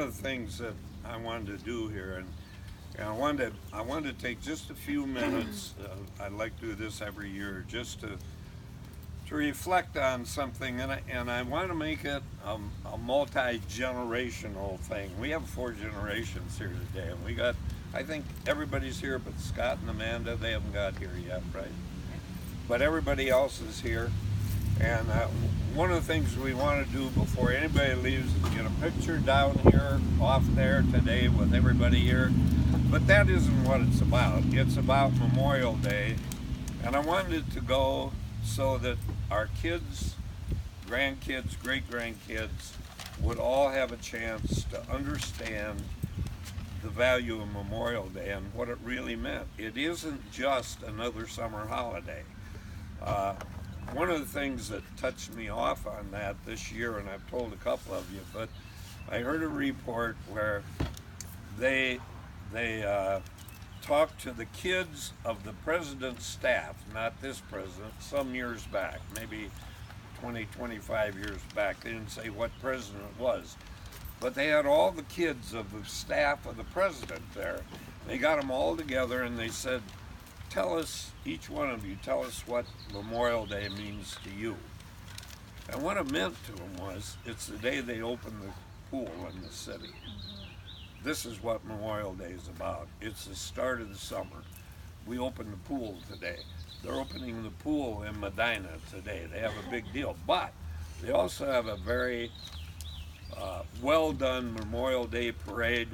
One of the things that I wanted to do here, and I wanted to take just a few minutes. I'd like to do this every year, just to reflect on something, and I want to make it a multi-generational thing. We have 4 generations here today, and we got, I think everybody's here but Scott and Amanda. They haven't got here yet, right? But everybody else is here. And one of the things we want to do before anybody leaves is get a picture down here, off there today with everybody here. But that isn't what it's about. It's about Memorial Day. And I wanted it to go so that our kids, grandkids, great-grandkids would all have a chance to understand the value of Memorial Day and what it really meant. It isn't just another summer holiday. Uh, One of the things that touched me off on that this year, and I've told a couple of you, but I heard a report where they talked to the kids of the president's staff, not this president, some years back, maybe 20, 25 years back. They didn't say what president it was, but they had all the kids of the staff of the president there. They got them all together and they said, tell us, each one of you, tell us what Memorial Day means to you. And what it meant to them was, it's the day they opened the pool in the city. This is what Memorial Day is about. It's the start of the summer. We opened the pool today. They're opening the pool in Medina today. They have a big deal. But they also have a very well done Memorial Day parade.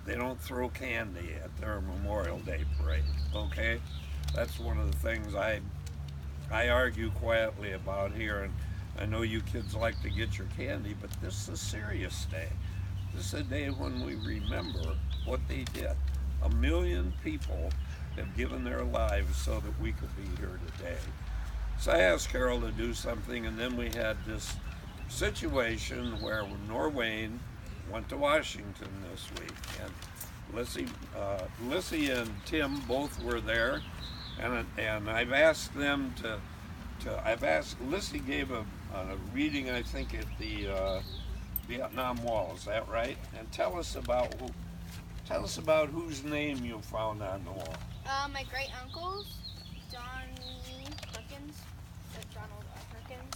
They don't throw candy at their Memorial Day parade, okay? That's one of the things I argue quietly about here, and I know you kids like to get your candy, but this is a serious day. This is a day when we remember what they did. 1 million people have given their lives so that we could be here today. So I asked Carol to do something, and then we had this situation where Norwayne went to Washington this week, and Lissy and Tim both were there, and I've asked them Lissy gave a reading, I think, at the Vietnam Wall. Is that right? And tell us about whose name you found on the wall. My great uncles, Donnie Perkins, Donald R. Perkins.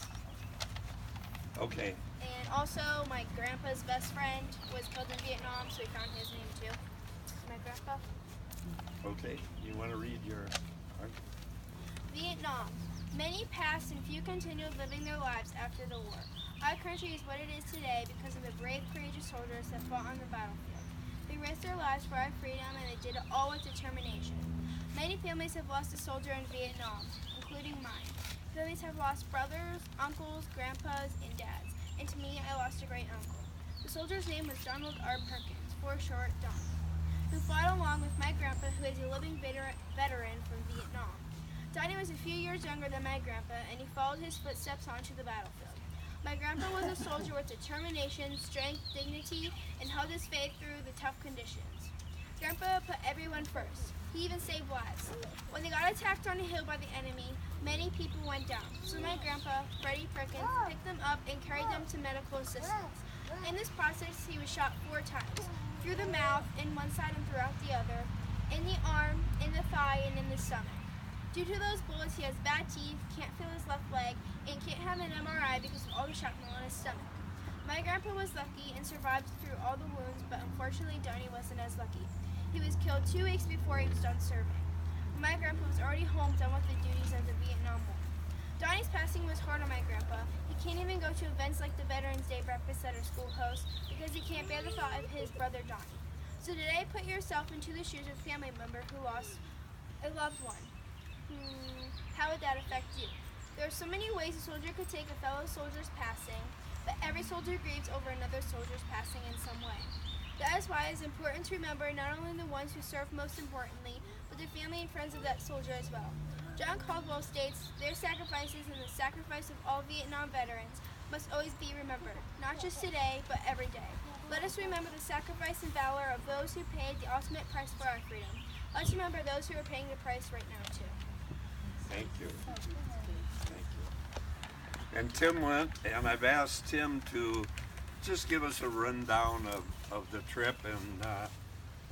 Okay. And also, my grandpa's best friend was killed in Vietnam, so we found his name too. My grandpa. Okay. You want to read your? Vietnam. Many passed and few continued living their lives after the war. Our country is what it is today because of the brave, courageous soldiers that fought on the battlefield. They risked their lives for our freedom, and they did it all with determination. Many families have lost a soldier in Vietnam, including mine. Families have lost brothers, uncles, grandpas, and dads. And to me, I lost a great uncle. The soldier's name was Donald R. Perkins, for short, Don, who fought along with my grandpa, who is a living veteran from Vietnam. Donnie was a few years younger than my grandpa, and he followed his footsteps onto the battlefield. My grandpa was a soldier with determination, strength, dignity, and held his faith through the tough conditions. Grandpa put everyone first. He even saved lives. When they got attacked on a hill by the enemy, many people went down. So my grandpa, Freddie Perkins, picked them up and carried them to medical assistance. In this process, he was shot 4 times, through the mouth, in one side and throughout the other, in the arm, in the thigh, and in the stomach. Due to those bullets, he has bad teeth, can't feel his left leg, and can't have an MRI because of all the shrapnel on his stomach. My grandpa was lucky and survived through all the wounds, but unfortunately Donnie wasn't as lucky. He was killed 2 weeks before he was done serving. My grandpa was already home, done with the duties of the Vietnam War. Donnie's passing was hard on my grandpa. He can't even go to events like the Veterans Day breakfast that our school hosts because he can't bear the thought of his brother Donnie. So today, put yourself into the shoes of a family member who lost a loved one. How would that affect you? There are so many ways a soldier could take a fellow soldier's passing, but every soldier grieves over another soldier's passing in some way. That is why it is important to remember not only the ones who served most importantly, but the family and friends of that soldier as well. John Caldwell states, their sacrifices and the sacrifice of all Vietnam veterans must always be remembered, not just today, but every day. Let us remember the sacrifice and valor of those who paid the ultimate price for our freedom. Let's remember those who are paying the price right now, too. Thank you. Thank you. And Tim went, and I've asked Tim to just give us a rundown of the trip and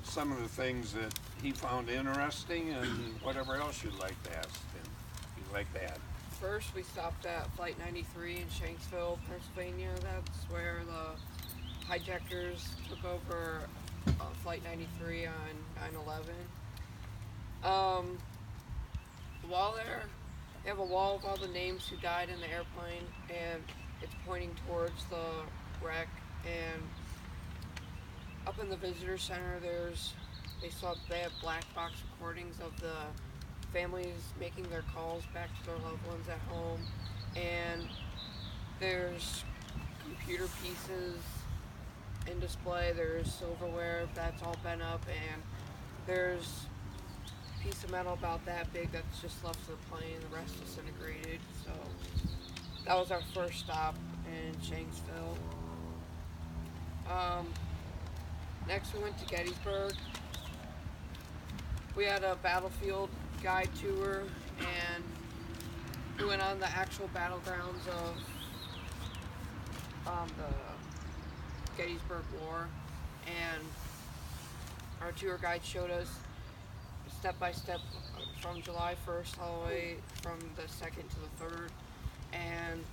some of the things that he found interesting and whatever else you'd like to ask him, you'd like to add. First, we stopped at Flight 93 in Shanksville, Pennsylvania. That's where the hijackers took over Flight 93 on 9/11. While there, they have a wall of all the names who died in the airplane, and it's pointing towards the wreck. And up in the visitor center, they have black box recordings of the families making their calls back to their loved ones at home, and there's computer pieces in display, there's silverware that's all bent up, and there's a piece of metal about that big that's just left of the plane, the rest disintegrated. So that was our first stop in Shanksville. Next we went to Gettysburg. We had a battlefield guide tour, and we went on the actual battlegrounds of the Gettysburg War, and our tour guide showed us step by step from July 1st all the way from the 2nd to the 3rd, and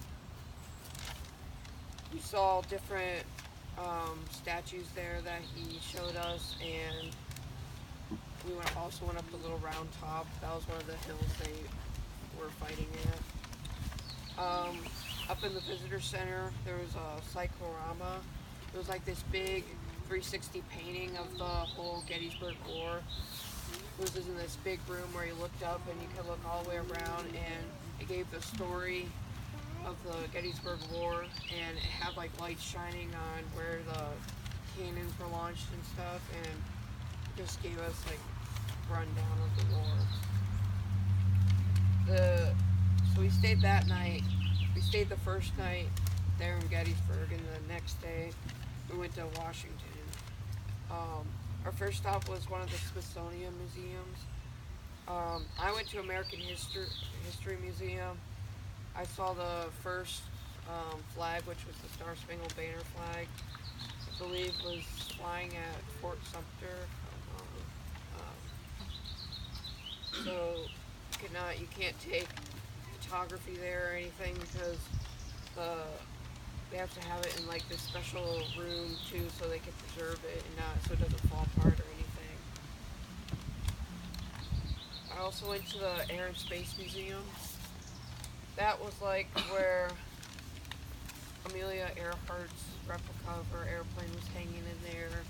we saw different statues there that he showed us, and we also went up the little round top. That was one of the hills they were fighting at. Up in the visitor center, there was a cyclorama. It was like this big 360 painting of the whole Gettysburg War. It was in this big room where you looked up and you could look all the way around, and it gave the story of the Gettysburg War, and it had like lights shining on where the cannons were launched and stuff, and it just gave us like rundown of the war. So we stayed that night. We stayed the first night there in Gettysburg, and the next day we went to Washington. Our first stop was one of the Smithsonian museums. I went to American History Museum. I saw the first flag, which was the Star Spangled Banner flag. I believe was flying at Fort Sumter. So you can't take photography there or anything because they have to have it in like this special room too, so they can preserve it and not so it doesn't fall apart or anything. I also went to the Air and Space Museum. That was like where Amelia Earhart's replica of her airplane was hanging in there.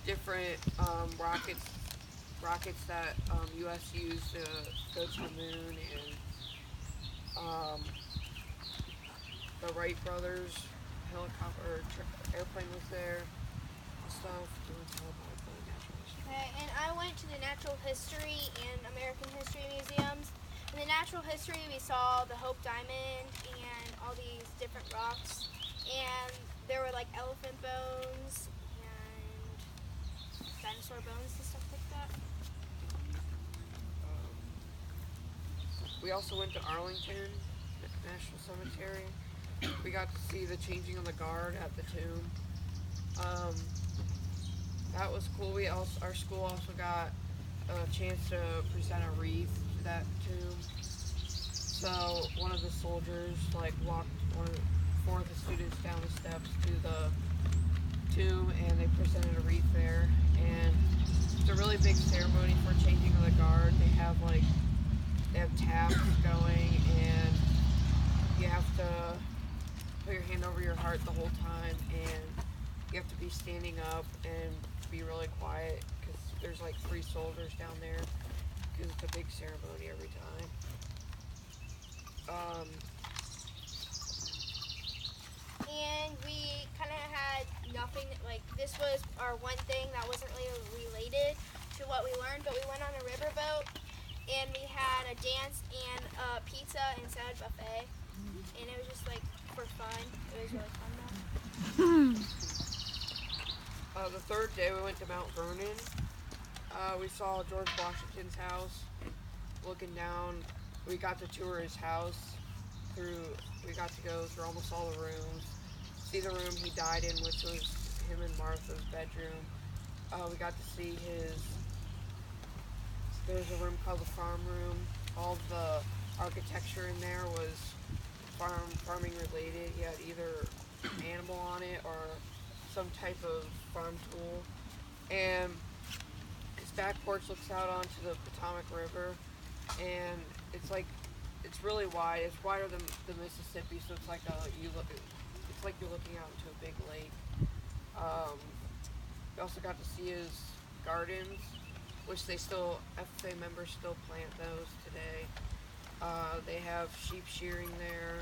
Different rockets that U.S. used to go to the moon, and the Wright brothers airplane was there and stuff. Do you want to tell about the natural history? Okay, and I went to the Natural History and American History Museums. In the Natural History, we saw the Hope Diamond and all these different rocks, and there were like elephant bones and dinosaur bones and stuff like that. We also went to Arlington National Cemetery. We got to see the changing of the guard at the tomb. That was cool. Our school also got a chance to present a wreath to that tomb. So one of the soldiers walked four of the students down the steps to the tomb, and they presented a wreath there. And it's a really big ceremony for changing of the guard. They have taps going, and you have to put your hand over your heart the whole time, and you have to be standing up and be really quiet because there's 3 soldiers down there because it's a big ceremony every time. And we kind of had nothing, this was our one thing that wasn't really related to what we learned, but we went on a riverboat, and we had a dance and a pizza and salad buffet, and it was just for fun. It was really fun though. The third day we went to Mount Vernon. We saw George Washington's house. Looking down, we got to tour his house. We got to go through almost all the rooms. see the room he died in, which was him and Martha's bedroom. We got to see there's a room called the farm room. All the architecture in there was farming related. You had either animal on it or some type of farm tool. And his back porch looks out onto the Potomac River, and it's really wide. It's wider than the Mississippi, so it's like you're looking out into a big lake. We also got to see his gardens, which FFA members still plant those today. They have sheep shearing there.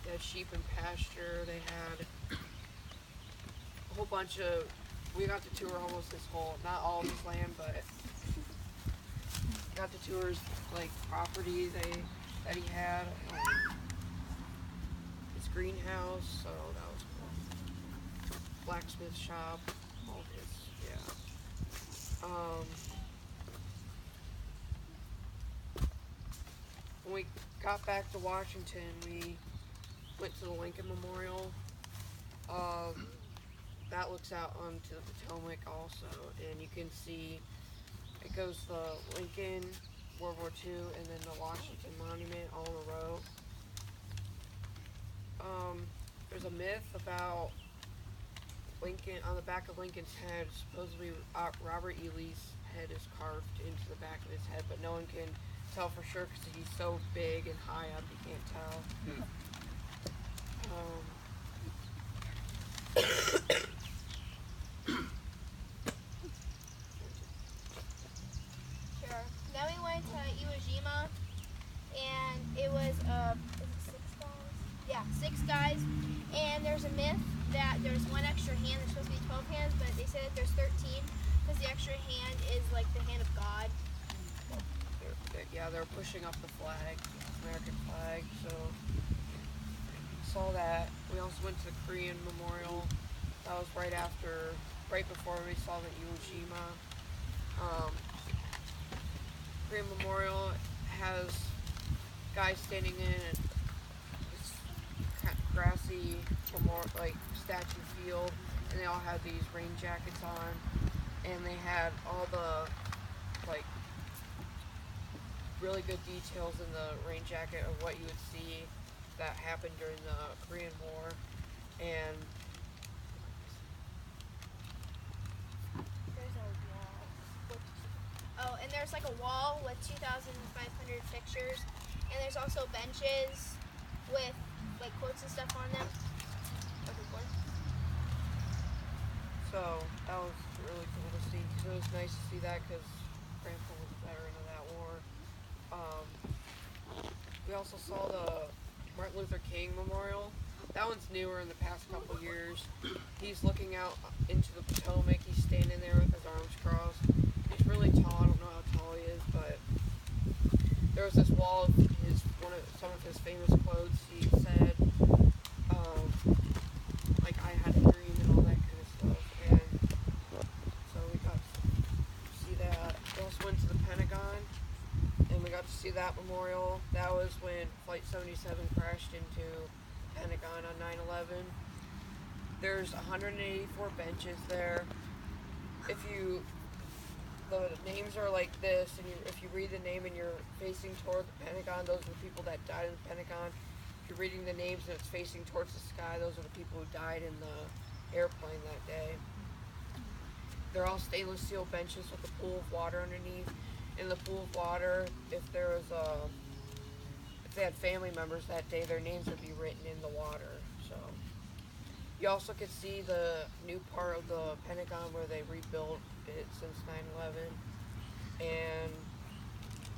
They had sheep in pasture. They had a whole bunch of. We got to tour almost not all of his land, but got to tour his property that he had. His greenhouse, so that was cool. Blacksmith shop, all his, yeah. When we got back to Washington, we went to the Lincoln Memorial. That looks out onto the Potomac also, and you can see it goes the Lincoln, World War II, and then the Washington Monument all in a row. There's a myth about Lincoln, on the back of Lincoln's head. Supposedly Robert E. Lee's head is carved into the back of his head, but no one can tell for sure because he's so big and high up, you can't tell. Sure. Then we went to Iwo Jima, and it was is it 6 guys? Yeah, 6 guys. And there's a myth that there's one extra hand. There's supposed to be 12 hands, but they said that there's 13 because the extra hand is like the hand of God. They're pushing up the flag, American flag. So saw that. We also went to the Korean Memorial. That was right before we saw the Iwo Jima. Korean Memorial has guys standing in this grassy statue field, and they all had these rain jackets on, and they had all the really good details in the rain jacket of what you would see that happened during the Korean War. And There's a wall. Oh, and there's like a wall with 2,500 pictures, and there's also benches with like quotes and stuff on them. so that was really cool to see, because it was nice to see that because Grandpa was a veteran of that war. We also saw the Martin Luther King Memorial. That one's newer in the past couple years. He's looking out into the Potomac. He's standing there with his arms crossed. He's really tall. I don't know how tall he is, but there was this wall of some of his famous quotes. He said, I had a dream and all that kind of stuff. And so we got to see that. We also went to the Pentagon, and we got to see that memorial. That was when Flight 77 crashed into Pentagon on 9/11. There's 184 benches there. The names are like this, and if you read the name and you're facing toward the Pentagon, those are the people that died in the Pentagon. If you're reading the names and it's facing towards the sky, those are the people who died in the airplane that day. They're all stainless steel benches with a pool of water underneath. In the pool of water, if they had family members that day, their names would be written in the water. So you also could see the new part of the Pentagon where they rebuilt it since 9/11, and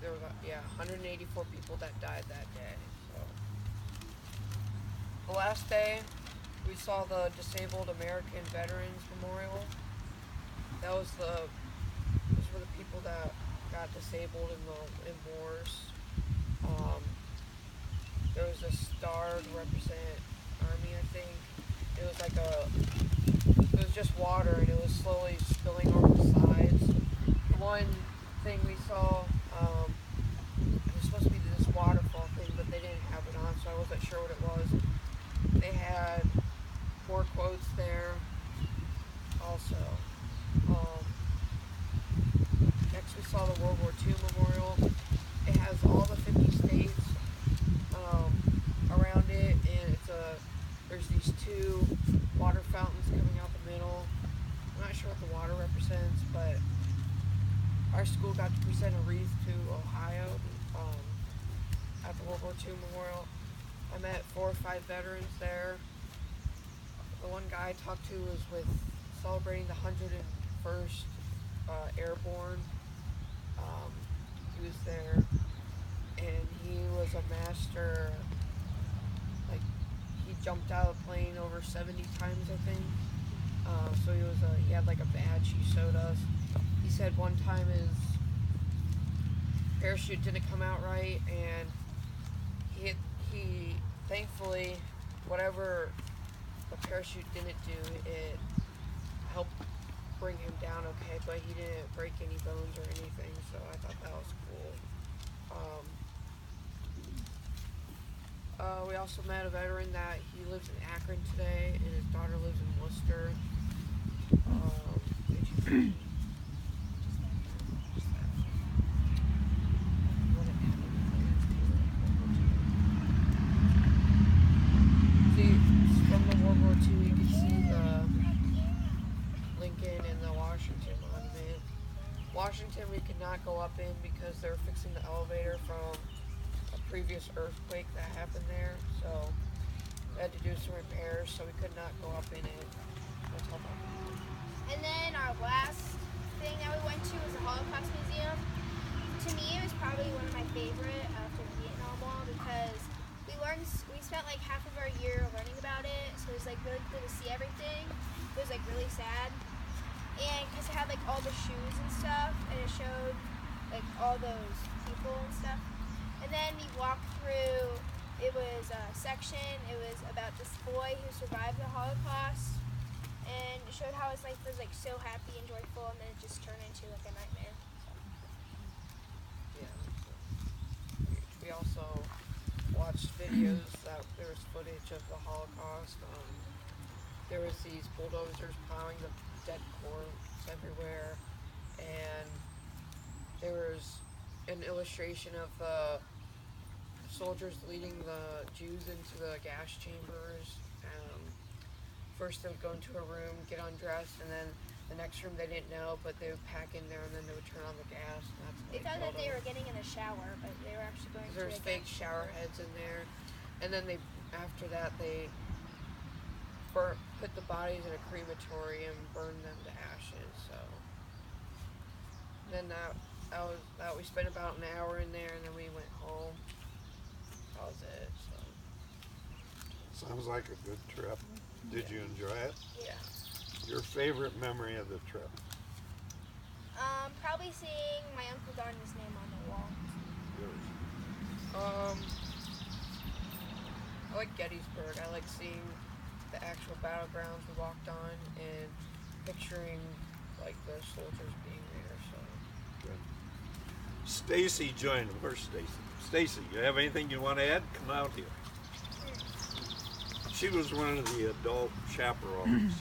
there was 184 people that died that day. So the last day, we saw the Disabled American Veterans Memorial. Those were the people that got disabled in wars. There was a star to represent Army, I think. It was just water, and it was slowly spilling over the sides. The one thing we saw, it was supposed to be this waterfall thing, but they didn't have it on, so I wasn't sure what it was. saw the World War II memorial. It has all the 50 states around it, and there's these two water fountains coming out the middle. I'm not sure what the water represents, but our school got to present a wreath to Ohio at the World War II memorial. I met 4 or 5 veterans there. The one guy I talked to was celebrating the 101st Airborne. He was there, and he was a master. Like, he jumped out of the plane over 70 times, I think. So he had like a badge he showed us. He said one time his parachute didn't come out right, and he thankfully, whatever the parachute didn't do, it helped bring him down okay, but he didn't break any bones or anything, so I thought that was cool. We also met a veteran that he lives in Akron today, and his daughter lives in Worcester. See, from the World War II, you can see the Lincoln and the Washington Monument. Washington we could not go up in because they were fixing the elevator from a previous earthquake that happened there, so we had to do some repairs, so we could not go up in it. And then our last thing that we went to was the Holocaust Museum. To me, it was probably one of my favorite after the Vietnam War because we spent like half of our year learning about it, so it was like really cool to see everything. It was like really sad, and because it had like all the shoes and stuff, and it showed like all those people and stuff. And then we walked through. It was a section. It was about this boy who survived the Holocaust, and it showed how his life was like so happy and joyful, and then it just turned into like a nightmare. Yeah. We also watched videos that there was footage of the Holocaust. There was these bulldozers plowing the dead corpse everywhere, and there was an illustration of the soldiers leading the Jews into the gas chambers. First they would go into a room, get undressed, and then the next room they didn't know, but they would pack in there, and then they would turn on the gas. And that's They thought that they were getting in the shower, but they were actually going to There's fake shower heads in there, and then after that they put the bodies in a crematorium, burned them to ashes. So then that we spent about an hour in there, and then we went home. That was it. So. Sounds like a good trip. Did you enjoy it? Yeah. Your favorite memory of the trip? Probably seeing my Uncle Donnie's name on the wall. Yours? I like Gettysburg. I like seeing the actual battlegrounds we walked on and picturing like the soldiers being there. So. Good. Stacy joined. Where's Stacy? Stacy, you have anything you want to add? Come out here. She was one of the adult chaperones.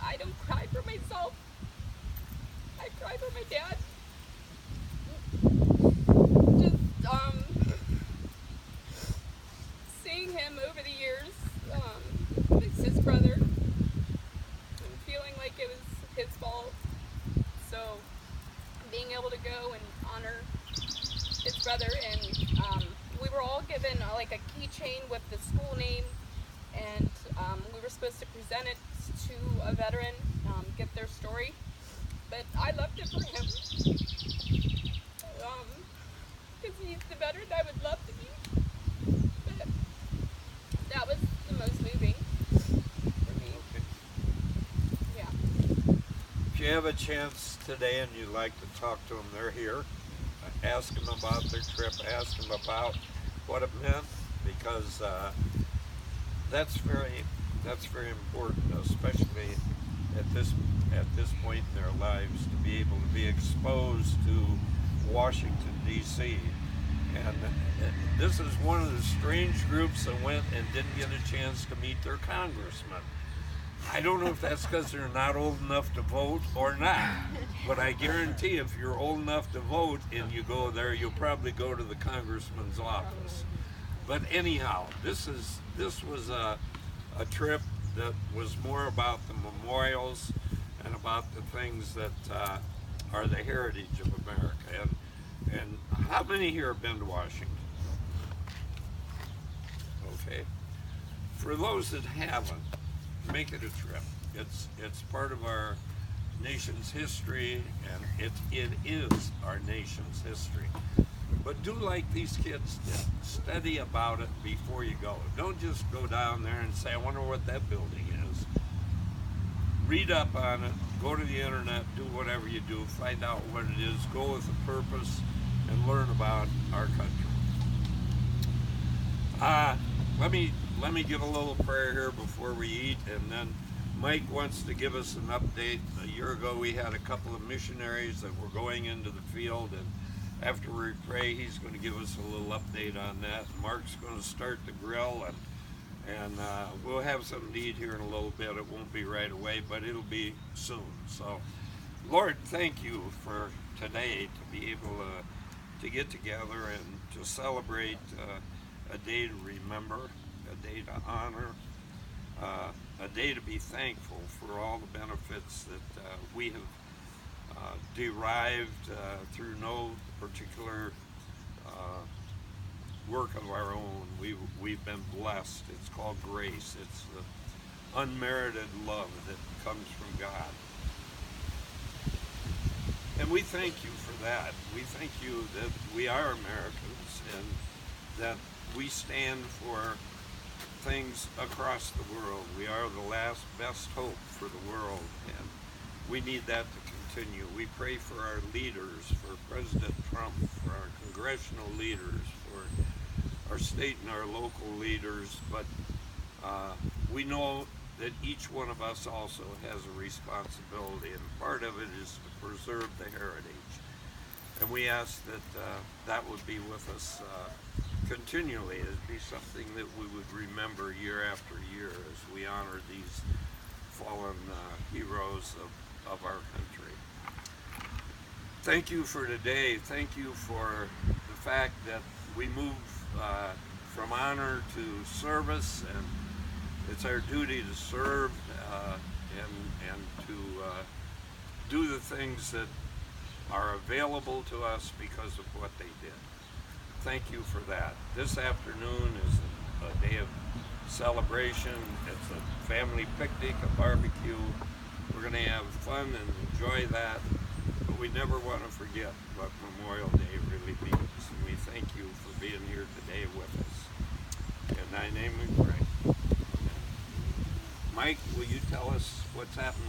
I don't cry for myself. I cry for my dad. Just seeing him over the years, it's his brother, and feeling like it was his fault. So being able to go and honor his brother, and we were all given like a keychain with the school name, and we were supposed to present it to a veteran, get their story. But I left it for him, because he's the veteran I would love to be. But that was the most moving for me. Okay. Yeah. If you have a chance today and you'd like to talk to them, they're here. Ask them about their trip. Ask them about what it meant, because that's very important, especially at this point in their lives, to be able to be exposed to Washington, D.C. And this is one of the strange groups that went and didn't get a chance to meet their congressman. I don't know if that's because they're not old enough to vote or not, but I guarantee if you're old enough to vote and you go there, you'll probably go to the congressman's office. But anyhow, this was a trip that was more about the memorials and about the things that are the heritage of America. And how many here have been to Washington? Okay. For those that haven't, make it a trip. It's part of our nation's history, and it is our nation's history. But do like these kids did. Study about it before you go. Don't just go down there and say, I wonder what that building is. Read up on it, go to the internet, do whatever you do, find out what it is, go with a purpose, and learn about our country. Let me give a little prayer here before we eat, and then Mike wants to give us an update. A year ago we had a couple of missionaries that were going into the field, and after we pray, he's going to give us a little update on that. Mark's going to start the grill, and we'll have something to eat here in a little bit. It won't be right away, but it'll be soon. So, Lord, thank you for today to be able to get together and to celebrate a day to remember, a day to honor, a day to be thankful for all the benefits that we have derived through no particular work of our own. We've been blessed. It's called grace. It's the unmerited love that comes from God. And we thank you for that. We thank you that we are Americans and that we stand for things across the world. We are the last best hope for the world, and we need that to continue. We pray for our leaders, for President Trump, for our congressional leaders, for our state and our local leaders, but we know that each one of us also has a responsibility, and part of it is to preserve the heritage. And we ask that that would be with us continually. It'd be something that we would remember year after year as we honor these fallen heroes of our country. Thank you for today. Thank you for the fact that we move from honor to service, and it's our duty to serve and to do the things that are available to us because of what they did. Thank you for that. This afternoon is a day of celebration. It's a family picnic, a barbecue. We're going to have fun and enjoy that, but we never want to forget what Memorial Day really means. And we thank you for being here today with us. In thy name we pray. Mike, will you tell us what's happened with